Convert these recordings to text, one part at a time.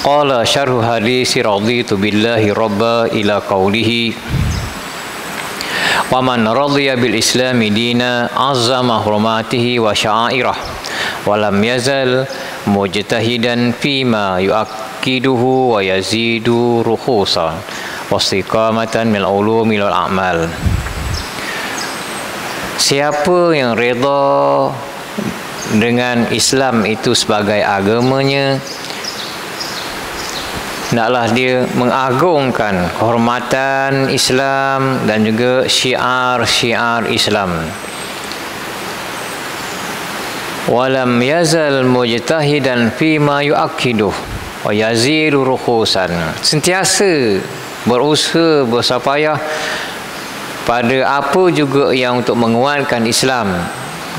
Qala syarhu hadisi raditu billahi rabba ila qawlihi wa man radiya bil islami dina azzama hurmatihi wa sya'airah wa lam yazal mujtahidan fima yu'akkiduhu wa yazidu rukhusan wa istiqamatan min ulumi wal a'mal. Siapa yang reda dengan Islam itu sebagai agamanya, hendaklah dia mengagungkan kehormatan Islam dan juga syiar-syiar Islam. Walam yazal mujtahidan fima yu'akkiduh wa yazidu rukhusan. Sentiasa berusaha, berusaha payah pada apa juga yang untuk menguatkan Islam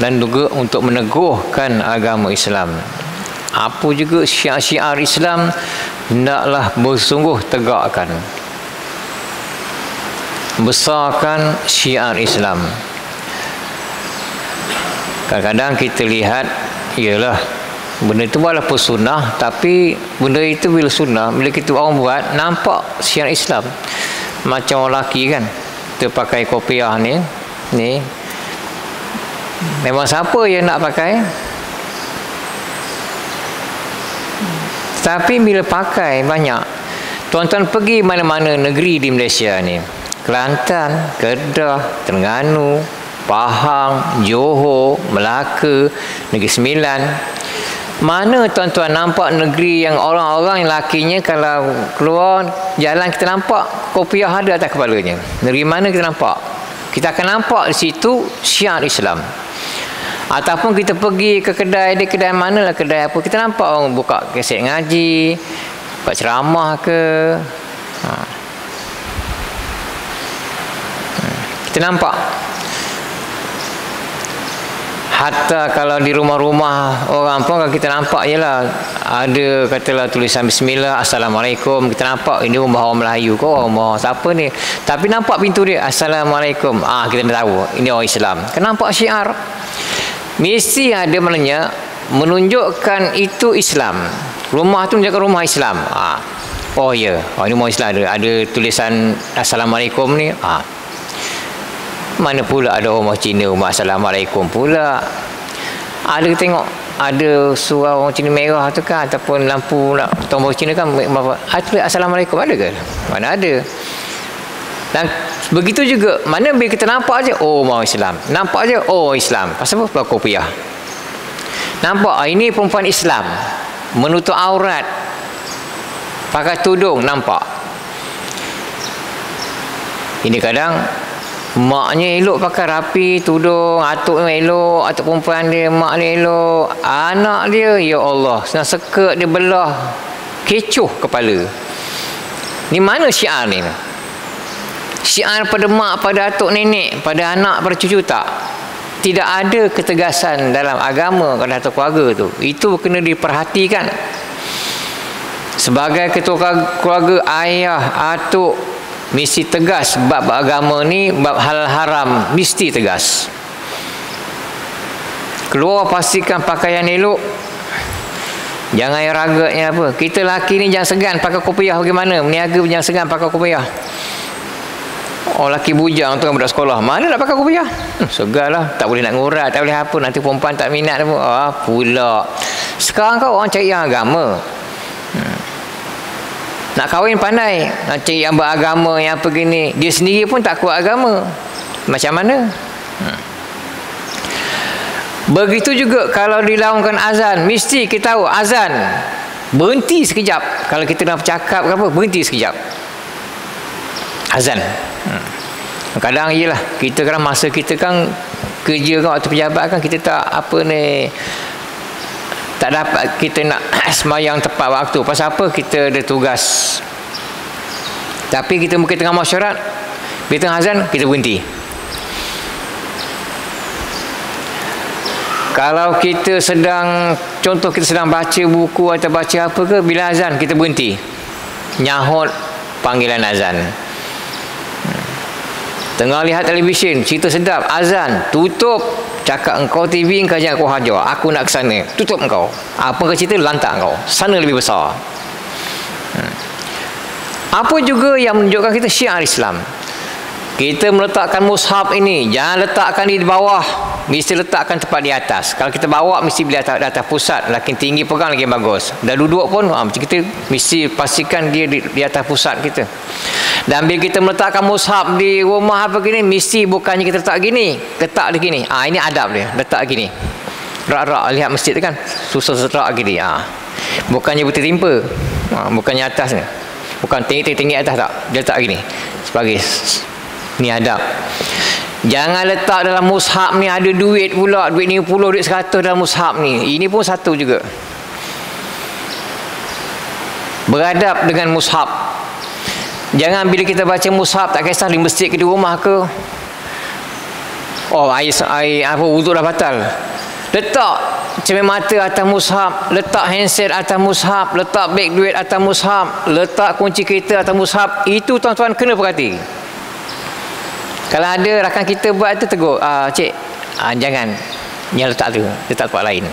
dan juga untuk meneguhkan agama Islam. Apa juga syiar-syiar Islam hendaklah bersungguh tegakkan, besarkan syiar Islam. Kadang-kadang kita lihat, ialah benda itu walaupun sunnah, tapi benda itu bila sunnah, bila kita orang buat, nampak syiar Islam. Macam orang lelaki kan, kita pakai kopiah ni memang siapa yang nak pakai, tapi bila pakai banyak, tuan-tuan pergi mana-mana negeri di Malaysia ni, Kelantan, Kedah, Terengganu, Pahang, Johor, Melaka, Negeri Sembilan, mana tuan-tuan nampak negeri yang orang-orang lakinya kalau keluar jalan kita nampak kopiah ada atas kepalanya? Negeri mana kita nampak? Kita akan nampak di situ syiar Islam. Ataupun kita pergi ke kedai, di kedai manalah kedai apa, kita nampak orang buka kaset ngaji, buat ceramah ke, kita nampak. Hatta kalau di rumah-rumah orang pun kalau kita nampak, ialah ada katalah tulisan bismillah, assalamualaikum, kita nampak ini rumah orang Melayu ke rumah siapa ni, tapi nampak pintu dia assalamualaikum, kita dah tahu ini orang Islam. Kan nampak syiar. Mesti ada maknanya menunjukkan itu Islam. Rumah tu menunjukkan rumah Islam. Oh ya, ini rumah Islam, ada tulisan assalamualaikum ni. Mana pula ada rumah Cina rumah assalamualaikum pula. Ada tengok ada surau orang Cina merah tu kan, ataupun lampu tombol Cina kan, tulis assalamualaikum, ada ke? Mana ada. Dan begitu juga, mana bila kita nampak je, oh mau Islam, nampak je, oh Islam. Pasal apa? Pakai kopiah. Nampak ini perempuan Islam, menutup aurat, pakai tudung, nampak. Ini kadang maknya elok pakai rapi, tudung, atuk elok, atuk perempuan dia, mak dia elok, anak dia, ya Allah, senang sekut dia belah, kecoh kepala. Ni mana syiar ni? Syiar pada mak, pada atuk nenek, pada anak, pada cucu tak? Tidak ada ketegasan dalam agama pada atuk keluarga tu. Itu kena diperhatikan. Sebagai ketua keluarga, ayah, atuk mesti tegas bab agama ni, bab hal haram mesti tegas. Keluar pastikan pakaian elok, jangan yang ragatnya apa. Kita lelaki ni jangan segan pakai kopiah bagaimana, meniaga jangan segan pakai kopiah. Oh, lelaki bujang tu kan budak sekolah, mana nak pakai kopiah? Segarlah, tak boleh nak ngurat, tak boleh apa, nanti perempuan tak minat apa. Pula sekarang kau orang cari yang agama. Nak kahwin pandai, nak cari yang beragama, yang apa gini, dia sendiri pun tak kuat agama, macam mana? Begitu juga kalau dilaungkan azan, mesti kita tahu azan, berhenti sekejap. Kalau kita nak bercakap ke apa, berhenti sekejap azan. Kadang iyalah, kita kadang masa kita kan kerja kan, waktu pejabat kan, kita tak apa ni, tak dapat kita nak semayang tepat waktu. Pasal apa? Kita ada tugas. Tapi kita mungkin tengah masyarakat, bila tengah azan, kita berhenti. Kalau kita sedang, contoh kita sedang baca buku atau baca apa ke, bila azan kita berhenti, nyahut panggilan azan. Tengah lihat televisyen, cerita sedap, azan, tutup, cakap engkau TV, engkau jangan kau hajar, aku nak ke sana, tutup engkau. Apa kau cerita, lantak engkau, sana lebih besar. Apa juga yang menunjukkan kita syiar Islam? Kita meletakkan mushaf ini, jangan letakkan di bawah, mesti letakkan tepat di atas. Kalau kita bawa, mesti di atas pusat. Lagi tinggi pegang lagi bagus. Dah duduk pun, macam kita mesti pastikan dia di atas pusat kita. Dan bila kita meletakkan mushaf di rumah apa gini, mesti bukannya kita letak gini, letak di gini. Ini adab dia, letak gini. Rak-rak, lihat masjid tu kan, susun serak gini. Bukannya bertimpa, bukannya atas ni. Bukan tinggi atas tak, dia letak gini. Sebagai ni adab. Jangan letak dalam mushaf ni ada duit pula, duit 50, duit 100 dalam mushaf ni. Ini pun satu juga. Beradab dengan mushaf. Jangan bila kita baca mushaf, tak kisah di masjid ke di rumah ke, air apa wuduk dah batal, letak cermin mata atas mushaf, letak handset atas mushaf, letak beg duit atas mushaf, letak kunci kereta atas mushaf. Itu tuan-tuan kena perhati. Kalau ada rakan kita buat tu, tegur, cik, jangan, yang letak tu, letak tempat lain.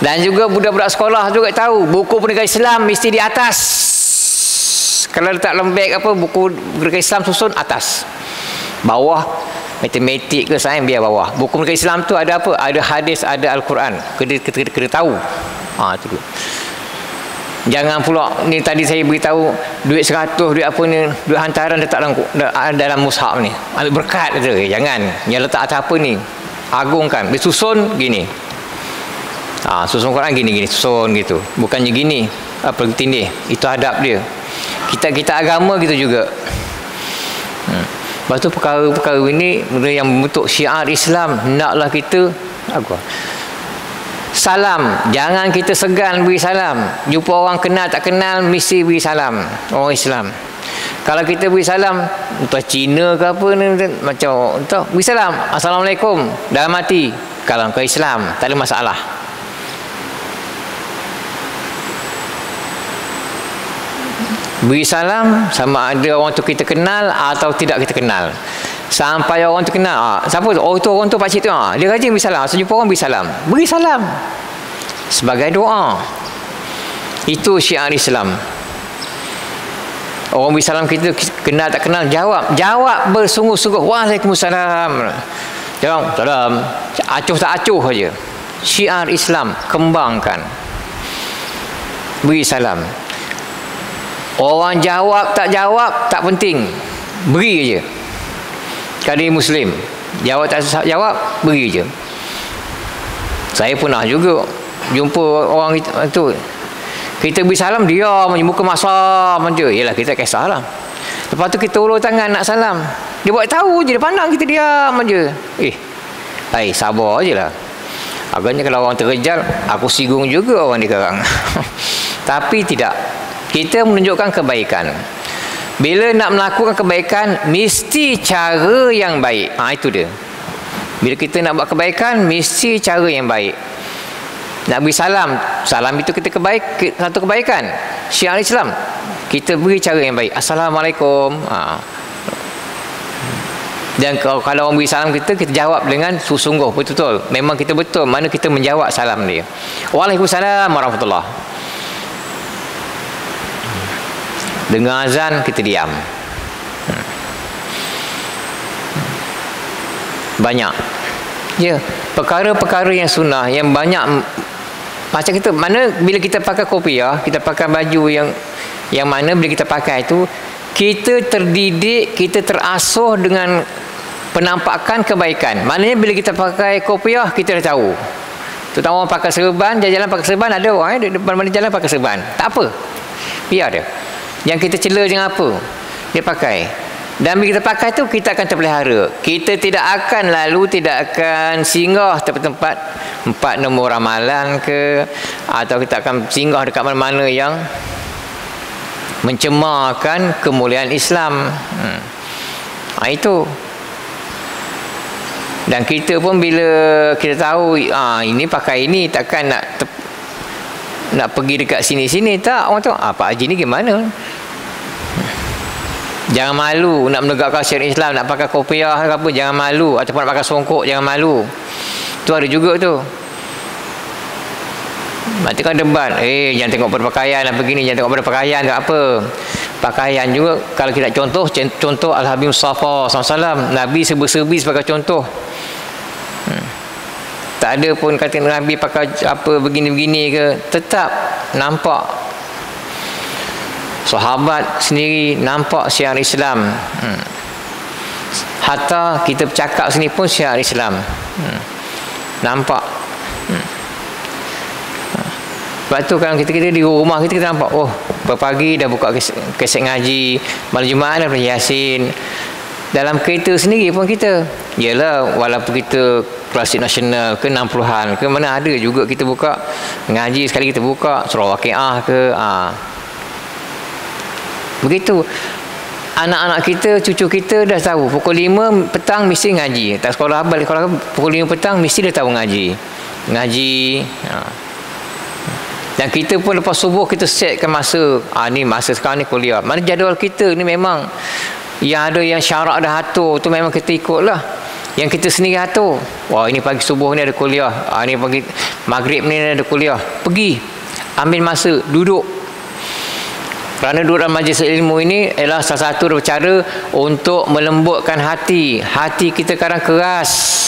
Dan juga budak-budak sekolah juga tahu, buku pendidikan Islam mesti di atas. Kalau letak lembek apa, buku pendidikan Islam susun atas. Bawah, matematik ke sains biar bawah. Buku pendidikan Islam tu ada apa? Ada hadis, ada Al-Quran. Kena tahu. Tu. Jangan pula ni tadi saya beritahu duit 100, duit apa ni, duit hantaran letak dalam mushaf ni. Ambil berkat tu. Jangan. Yang letak atas apa ni? Agungkan. Dia susun gini. Susun Quran gini, susun gitu. Bukannya gini. Apa tindih. Itu adab dia. Kita agama gitu juga. Lepas tu perkara-perkara ini yang membentuk syiar Islam. Naklah kita salam, jangan kita segan beri salam. Jumpa orang kenal tak kenal, mesti beri salam. Orang Islam, kalau kita beri salam, entah Cina ke apa ni, macam entah, beri salam, Assalamualaikum, dalam hati. Kalau ke Islam, tak ada masalah. Beri salam sama ada orang tu kita kenal atau tidak kita kenal. Sampai orang tu kenal, siapa tu? Itu orang tu pakcik tu. Dia rajin beri salam. Asal jumpa orang beri salam. Beri salam sebagai doa. Itu syiar Islam. Orang beri salam kita kenal tak kenal, jawab bersungguh-sungguh. Waalaikumsalam. Jawab salam. Acuh tak acuh saja. Syiar Islam kembangkan. Beri salam. Orang jawab tak jawab tak penting. Beri aja. Kalau dia Muslim, jawab tak jawab, beri je. Saya pernah juga jumpa orang itu, kita beri salam, dia muka masam je. Yelah, kita kisahlah. Lepas tu kita ulur tangan nak salam, dia buat tahu je, dia pandang kita diam je. Sabar je lah. Agaknya kalau orang terkejal, aku singgung juga orang dia sekarang. Tapi tidak, kita menunjukkan kebaikan. Bila nak melakukan kebaikan, mesti cara yang baik. Itu dia. Bila kita nak buat kebaikan, mesti cara yang baik. Nak beri salam, salam itu kita satu kebaikan. Syiar Islam, kita beri cara yang baik. Assalamualaikum. Dan kalau orang beri salam kita jawab dengan sungguh, betul-betul. Memang kita betul mana kita menjawab salam dia. Waalaikumsalam warahmatullahi. Dengar azan, kita diam. Banyak. Ya, perkara-perkara yang sunnah, yang banyak. Macam kita, mana bila kita pakai kopiah, kita pakai baju yang mana bila kita pakai itu, kita terdidik, kita terasuh dengan penampakan kebaikan. Maknanya bila kita pakai kopiah, kita dah tahu. Terutama orang pakai serban, jalan pakai serban, ada orang depan mana jalan pakai serban. Tak apa. Biar dia. Yang kita cela dengan apa? Dia pakai. Dan bila kita pakai tu, kita akan terpelihara. Kita tidak akan singgah tempat-tempat 4 nombor ramalan ke, atau kita akan singgah dekat mana-mana yang mencemarkan kemuliaan Islam. Itu. Dan kita pun bila kita tahu ini pakai ini, takkan nak pergi dekat sini-sini, tak. Orang tahu Pak Haji ni gimana. Jangan malu nak menegakkan syariat Islam, nak pakai kopiah ke apa, jangan malu. Ataupun nak pakai songkok, jangan malu. Tu ada juga tu. Nanti kan debat, jangan tengok berpakaian lah begini, jangan tengok berpakaian tak apa. Pakaian juga, kalau kita contoh Al-Habib Mustafa SAW, Nabi serba-serbi sebagai contoh. Tak ada pun kata Nabi pakai apa begini-begini ke, tetap nampak. Sahabat sendiri nampak syiar Islam. Hatta kita bercakap sini pun syiar Islam. Nampak. Sebab tu kalau kita di rumah kita nampak, oh pagi dah buka keset ngaji, malam Jumaat dah belajar Yasin. Dalam kereta sendiri pun kita, yelah walaupun kita klasik nasional ke 60-an ke mana, ada juga kita buka ngaji, sekali kita buka surah Waqiah ke. Begitu. Anak-anak kita, cucu kita dah tahu pukul 5 petang mesti ngaji. Tak sekolah balik, kalau pukul 5 petang mesti dah tahu ngaji. Dan kita pun lepas subuh kita setkan masa. Ni masa sekarang ni kuliah. Mana jadual kita ni memang yang ada yang syarak dah atur tu memang kita ikutlah. Yang kita sendiri atur. Wah, ini pagi subuh ni ada kuliah. Ni pagi maghrib ni ada kuliah. Pergi. Ambil masa, duduk. Kerana duduk dalam majlis ilmu ini adalah salah satu cara untuk melembutkan hati. Hati kita kadang keras.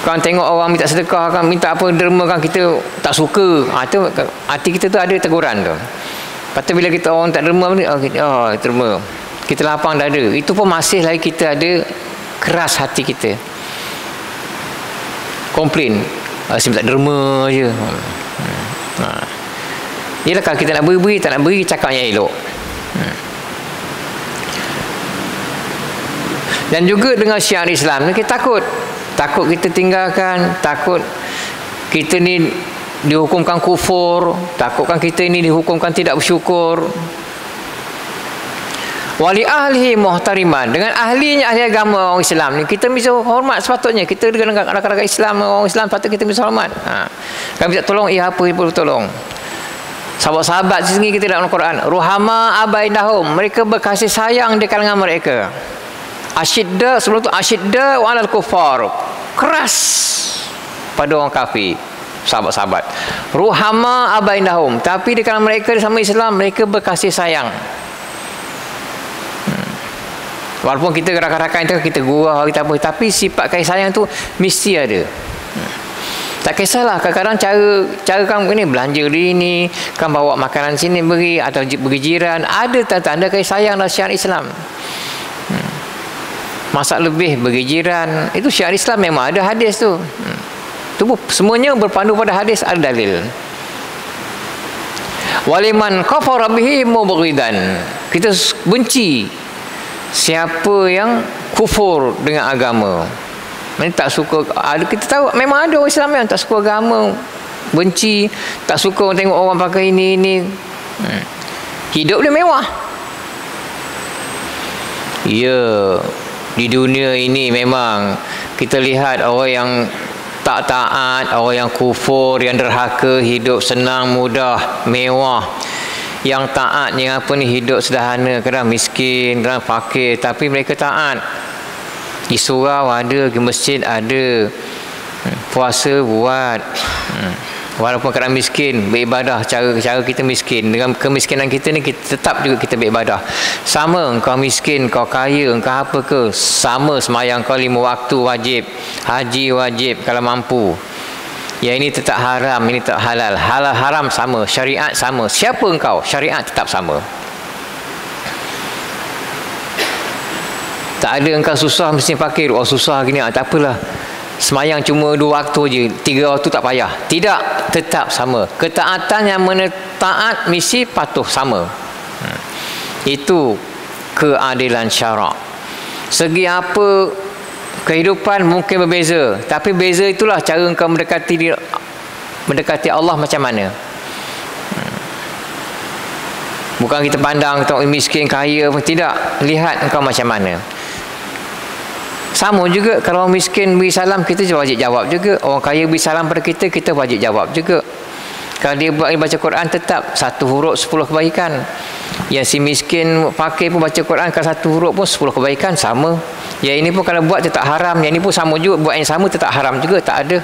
Kan tengok orang minta sedekah, kan minta apa derma, kan kita tak suka. Itu hati kita tu ada teguran tu. Lepas tu bila kita orang tak derma ni, derma. Kita lapang dada. Itu pun masih lagi kita ada keras hati kita. Komplain. Saya minta derma je. Yelah kalau kita nak beri, tak nak beri, cakap yang elok. Dan juga dengan syiar Islam ni kita takut kita tinggalkan, takut kita ni dihukumkan kufur, takutkan kita ni dihukumkan tidak bersyukur. Wali ahlihi muhtariman, dengan ahlinya ahli agama orang Islam ni kita mesti hormat. Sepatutnya kita dengan rakan-rakan Islam, orang Islam patut kita mesti hormat. Kalau minta tolong, apa perlu tolong. Sahabat-sahabat sendiri kita dalam Al-Quran, ruhama abainahum, mereka berkasih sayang di kalangan mereka. Asyidda, sebelum tu asyidda wa'alal kufar, keras pada orang kafir, sahabat-sahabat. Ruhama abainahum, tapi di kalangan mereka sama Islam, mereka berkasih sayang. Walaupun kita rakan-rakan itu kita gurau, kita apa, tapi sifat kasih sayang tu mesti ada. Tak kisahlah, kadang-kadang cara kan ini belanja ini, kan bawa makanan sini beri, atau bagi jiran, ada tanda-tanda kasih sayang dalam syiar Islam. Masak lebih bagi jiran, itu syiar Islam, memang ada hadis tu. Semuanya berpandu pada hadis, ada dalil. Waliman kafara bihi mubghidan, kita benci siapa yang kufur dengan agama. Mereka tak suka. Kita tahu memang ada orang Islam yang tak suka agama, benci, tak suka tengok orang pakai ini. Hidup dia mewah. Ya, di dunia ini memang kita lihat orang yang tak taat, orang yang kufur, yang derhaka, hidup senang, mudah, mewah. Yang taat, yang apa ni, hidup sederhana, kadang miskin, kadang fakir, tapi mereka taat. Di surau ada, di masjid ada, puasa buat. Walaupun kadang miskin, beribadah. Cara kita miskin, dengan kemiskinan kita ni kita tetap juga kita beribadah. Sama engkau miskin, engkau kaya, engkau apa ke, sama semayang kau 5 waktu wajib, haji wajib kalau mampu. Yang ini tetap haram, ini tetap halal. Halal haram sama, syariat sama. Siapa engkau, syariat tetap sama. Tak ada engkau susah mesti fakir. Oh susah gini, tak apalah. Semayang cuma 2 waktu je, 3 waktu tak payah. Tidak, tetap sama. Ketaatan yang mana taat mesti patuh sama. Itu keadilan syarak. Segi apa kehidupan mungkin berbeza, tapi beza itulah cara engkau mendekati Allah macam mana. Bukan kita pandang tengok miskin kaya pun, tidak, lihat engkau macam mana. Sama juga kalau orang miskin beri salam, kita wajib jawab juga. Orang kaya beri salam pada kita, kita wajib jawab juga. Kalau dia baca Quran, tetap 1 huruf 10 kebaikan. Yang si miskin fakir pun baca Quran, kalau 1 huruf pun 10 kebaikan, sama. Yang ini pun kalau buat tetap haram, yang ini pun sama juga, buat yang sama tetap haram juga, tak ada.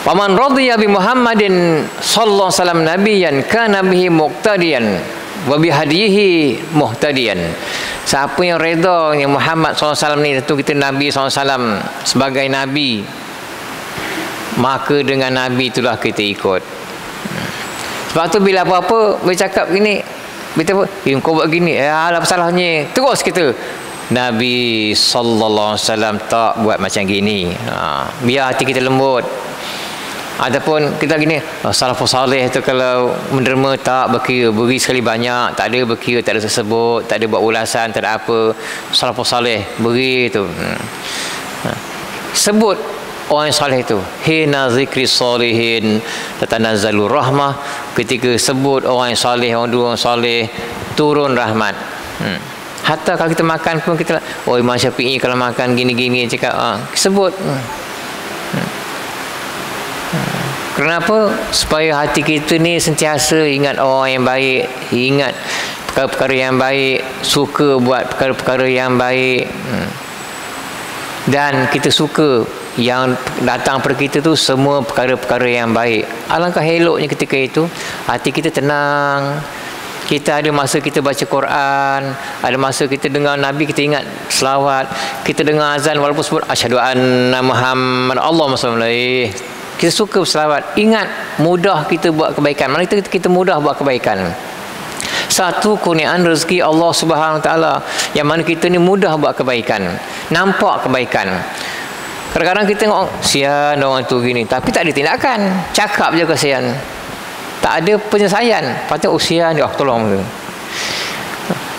Paman radhiya bi Muhammadin sallallahu alaihi wasallam nabiyyan kana bihi muqtadiyan wa bi hadihi muhtadiyan. Siapa yang redha yang Muhammad SAW ni, tentu kita Nabi SAW sebagai Nabi, maka dengan Nabi itulah kita ikut. Sebab tu bila apa-apa bercakap gini, kita kau buat gini, apa salahnya, terus kita Nabi SAW tak buat macam gini. Biar hati kita lembut. Ataupun kita gini, salafus salih tu kalau menderma tak berkira, beri sekali banyak, tak ada berkira, tak ada tersebut, tak ada buat ulasan, tak ada apa. Salafus salih beri tu. Sebut orang yang salih tu. Hina zikri salihin tatanazzalu rahmah. Ketika sebut orang yang salih, orang dua orang salih, turun rahmat. Hatta kalau kita makan pun kita, oh Imam Syafi'i kalau makan gini-gini cakap, sebut. Kenapa? Supaya hati kita ni sentiasa ingat orang yang baik, ingat perkara-perkara yang baik, suka buat perkara-perkara yang baik, dan kita suka yang datang pada kita tu semua perkara-perkara yang baik. Alangkah eloknya ketika itu hati kita tenang. Kita ada masa kita baca Quran, ada masa kita dengar Nabi, kita ingat selawat, kita dengar azan walaupun sebut asyhadu anna Muhammad Allahumma shalli. Kita suka berselawat. Ingat, mudah kita buat kebaikan. Mana kita mudah buat kebaikan. Satu kurniaan rezeki Allah Subhanahu Wa Taala yang mana kita ni mudah buat kebaikan. Nampak kebaikan. Kadang-kadang kita tengok, sian orang tu gini, tapi tak ada tindakan. Cakap je kesian. Tak ada penyelesaian. Patut usian dia, tolong dia.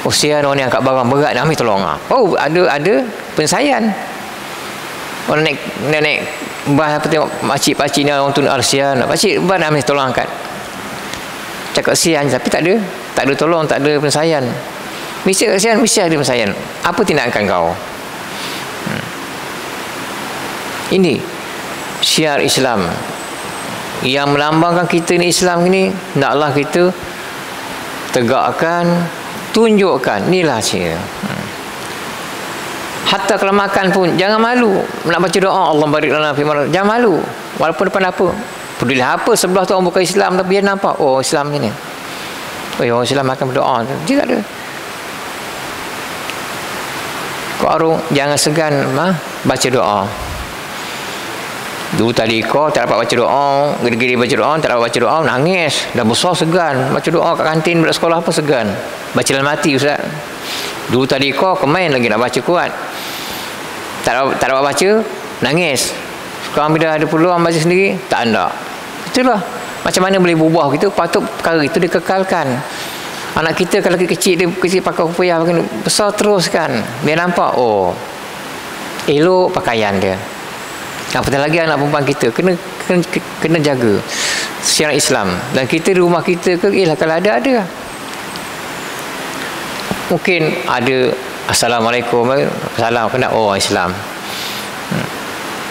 Usian orang ni angkat barang berat, nak ambil tolong. Oh, ada penyelesaian. Orang naik bah apa, tengok makcik-pakcik ni orang tu arsian, pakcik bah nak ambil tolong angkat. Cakap sian tapi tak ada tolong, tak ada penyelesaian. Mesti kesian, mesti ada penyelesaian. Apa tindakan kau? Ini syiar Islam yang melambangkan kita ni Islam ni, naklah kita tegakkan, tunjukkan, inilah syiar. Hatta kalau makan pun jangan malu nak baca doa Allah barik lana fi ma, jangan malu walaupun depan apa, pedulilah apa sebelah tu orang bukan Islam tapi dia nampak oh Islam ni, oh orang Islam makan berdoa, dia tak ada. Kau arung jangan segan baca doa. Dulu tadi kau tak dapat baca doa, gede-gede baca doa, tak dapat baca doa, nangis, dah besar segan baca doa kat kantin budak sekolah apa segan baca dalam hati ustaz. Dulu tadi kau kemain lagi nak baca kuat, tak dapat baca, nangis. Sekarang bila ada peluang baca sendiri, tak ada. Itulah macam mana boleh berubah gitu. Patut perkara itu dikekalkan. Anak kita kalau kecil, dia kecil pakai kopiah, besar teruskan biar nampak oh elok pakaian dia. Apatah lagi anak perempuan kita kena jaga syiar Islam. Dan kita di rumah kita kalau ada mungkin ada assalamualaikum, salam kena oh Islam.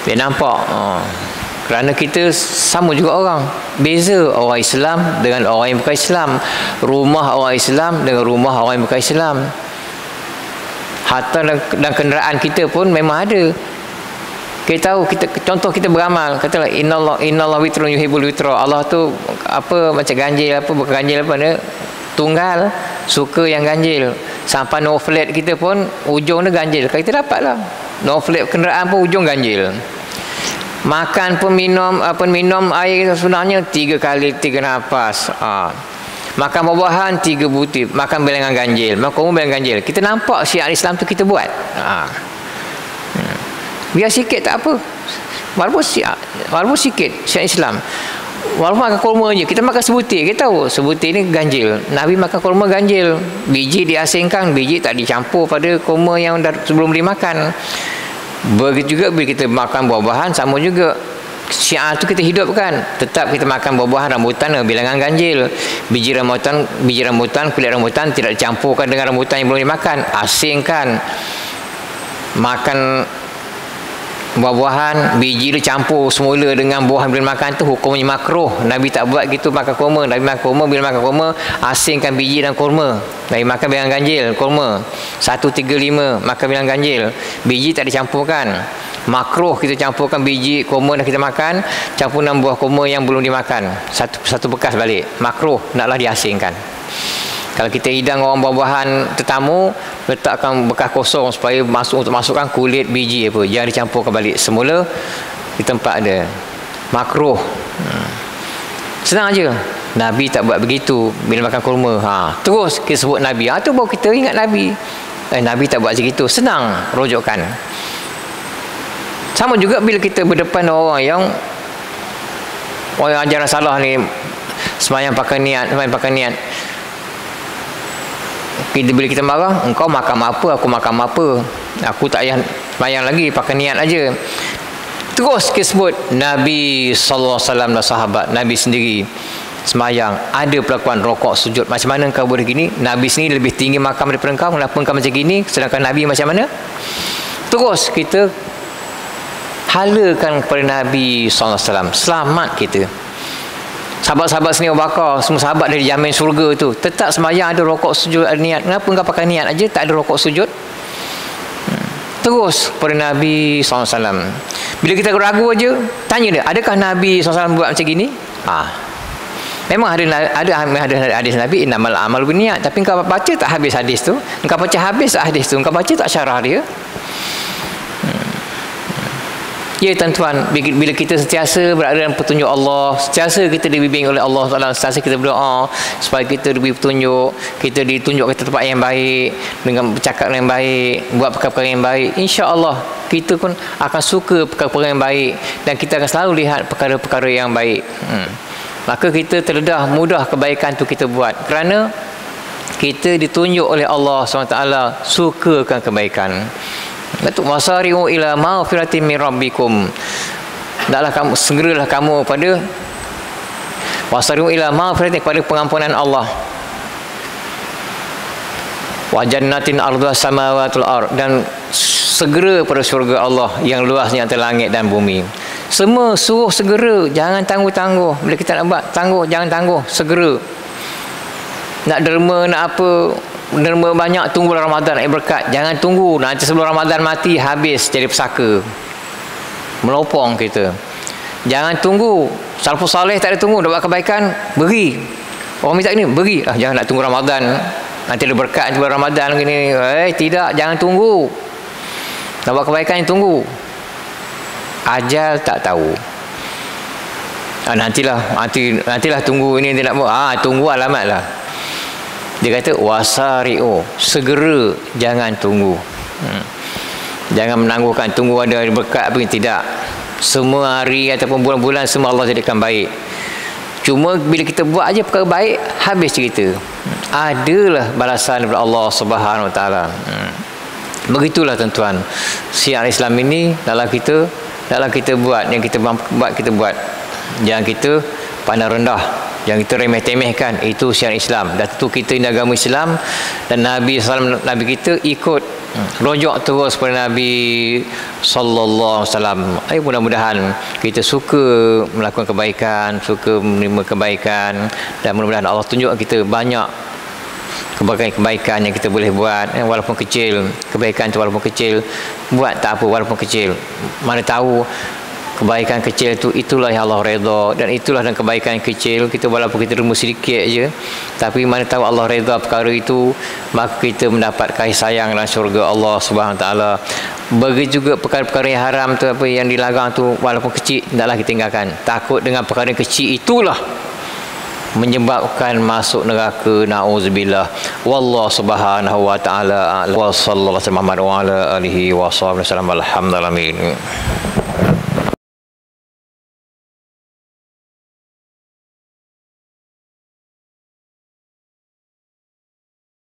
Dia nampak kerana kita sama juga orang. Beza orang Islam dengan orang yang bukan Islam, rumah orang Islam dengan rumah orang yang bukan Islam. Hatta dan kenderaan kita pun memang ada. Kita tahu, contoh kita beramal, katalah innallaha witrun yuhibbul witra. Allah tu apa macam ganjil, apa bukan ganjil apa dia, tunggal, suka yang ganjil. Sampai no flat kita pun ujung dia ganjil. Kalau kita dapatlah no flat kenderaan pun ujung ganjil. Makan pun minum air sebenarnya 3 kali 3 nafas. Makan buah-buahan 3 butir, makan bilangan ganjil, makan bilangan ganjil. Kita nampak syiar Islam tu kita buat. Biar sikit tak apa. Walaupun sikit syiar Islam. Walaupun makan kurma je, kita makan sebutir, kita tahu sebutir ni ganjil. Nabi makan kurma ganjil, biji diasingkan, biji tak dicampur pada kurma yang sebelum dimakan. Begitu juga bila kita makan buah-buahan, sama juga syiar tu kita hidupkan. Tetap kita makan buah-buahan rambutan bilangan ganjil. Biji rambutan, kulit rambutan tidak dicampurkan dengan rambutan yang belum dimakan, asingkan. Makan buah-buahan, biji dia campur semula dengan buah yang boleh makan tu hukumnya makruh. Nabi tak buat gitu makan kurma. Nabi makan kurma, bila makan kurma asingkan biji dan kurma. Nabi makan bilangan ganjil kurma 135, makan bilangan ganjil, biji tak dicampurkan. Makruh kita campurkan biji kurma dah kita makan, campur dengan buah kurma yang belum dimakan. Satu bekas balik. Makruh, naklah diasingkan. Kalau kita hidang orang buah-buahan tetamu, letakkan bekas kosong supaya untuk masukkan kulit biji apa. Jangan dicampurkan balik. Semula di tempat ada. Makruh. Senang aja. Nabi tak buat begitu bila makan kurma. Terus kita sebut Nabi. Tu baru kita ingat Nabi. Nabi tak buat begitu. Senang rujukan. Sama juga bila kita berdepan orang yang ajaran salah ni, sembahyang pakai niat, sembahyang pakai niat. Bila kita marah, engkau makam apa, aku makam apa, aku tak payah sembahyang lagi, pakai niat aja. Terus kita sebut Nabi SAW dan sahabat, Nabi sendiri sembahyang, ada pelakuan rokok sujud. Macam mana engkau boleh gini? Nabi sendiri lebih tinggi makam daripada engkau, kenapa engkau macam gini, sedangkan Nabi macam mana? Terus kita halakan kepada Nabi SAW. Selamat kita. Sahabat-sahabat sini Abu Bakar, semua sahabat dari jamin syurga tu, tetap sembahyang ada rokok sujud, ada niat. Kenapa engkau pakai niat aja, tak ada rokok sujud? Terus kepada Nabi SAW. Bila kita ragu aja, tanya dia, adakah Nabi SAW buat macam gini? Memang ada hadis Nabi, innamal amal binniat. Tapi engkau baca tak habis hadis tu? Engkau baca habis tak hadis tu? Engkau baca tak syarah dia? Ya tuan-tuan, bila kita sentiasa berada dalam petunjuk Allah, sentiasa kita dibimbing oleh Allah Taala, sentiasa kita berdoa supaya kita diberi petunjuk, kita ditunjuk ke tempat yang baik, dengan bercakap yang baik, buat perkara-perkara yang baik, insya-Allah kita pun akan suka perkara-perkara yang baik dan kita akan selalu lihat perkara-perkara yang baik. Maka kita terdedah mudah kebaikan tu kita buat kerana kita ditunjuk oleh Allah SWT sukakan kebaikan. Datuk wasari'u ila maghfiratin min rabbikum. Hendaklah kamu, segeralah kamu pada wasari'u ila maghfiratin, kepada pengampunan Allah. Wa jannatin ardhuha samawatul ard, dan segera pada syurga Allah yang luasnya antara langit dan bumi. Semua suruh segera, jangan tangguh-tangguh. Bila kita nak buat tangguh, jangan tangguh, segera. Nak derma, nak apa, derma banyak, tunggulah Ramadan nak berkat. Jangan tunggu nanti sebelum Ramadan mati habis jadi pesaka, melopong kita. Jangan tunggu, salafus saleh tak ada tunggu, nak buat kebaikan beri. Orang minta ini beri, jangan nak tunggu Ramadan nanti ada berkat sebelum Ramadan gini. Tidak, jangan tunggu. Nak buat kebaikan tunggu. Ajal tak tahu. Nantilah tunggu ini tidak mau. Tunggu alamat lah. Dia kata wasari'u, segera, jangan tunggu. Jangan menangguhkan, tunggu ada berkat apa, tidak. Semua hari ataupun bulan-bulan semua Allah jadikan baik. Cuma bila kita buat aja perkara baik, habis cerita. Adalah balasan daripada Allah Subhanahu Wa Taala. Begitulah tuan-tuan, syiar Islam ini dalam kita buat, yang kita buat kita buat. Jangan kita pandang rendah, jangan kita remeh-temehkan. Itu syiar Islam. Dan tentu kita ini agama Islam, dan Nabi SAW, Nabi kita ikut, rojok terus pada Nabi sallallahu alaihi wasallam. Mudah-mudahan kita suka melakukan kebaikan, suka menerima kebaikan, dan mudah-mudahan Allah tunjuk kita banyak kebaikan yang kita boleh buat, walaupun kecil. Kebaikan itu walaupun kecil, buat tak apa walaupun kecil. Mana tahu kebaikan kecil itu, itulah yang Allah redha, dan itulah dan kebaikan kecil kita, walaupun kita derma sedikit je, tapi mana tahu Allah redha perkara itu, maka kita mendapat kasih sayang dalam syurga Allah Subhanahu Wa Taala. Begitu juga perkara-perkara yang haram tu, apa yang dilarang tu, walaupun kecil, hendaklah kita tinggalkan. Takut dengan perkara kecil itulah menyebabkan masuk neraka, nauzubillah. Wallahu Subhanahu Wa Taala wa sallallahu alaihi wa ala alihi wa sahbihi wasallam. Alhamdulillah.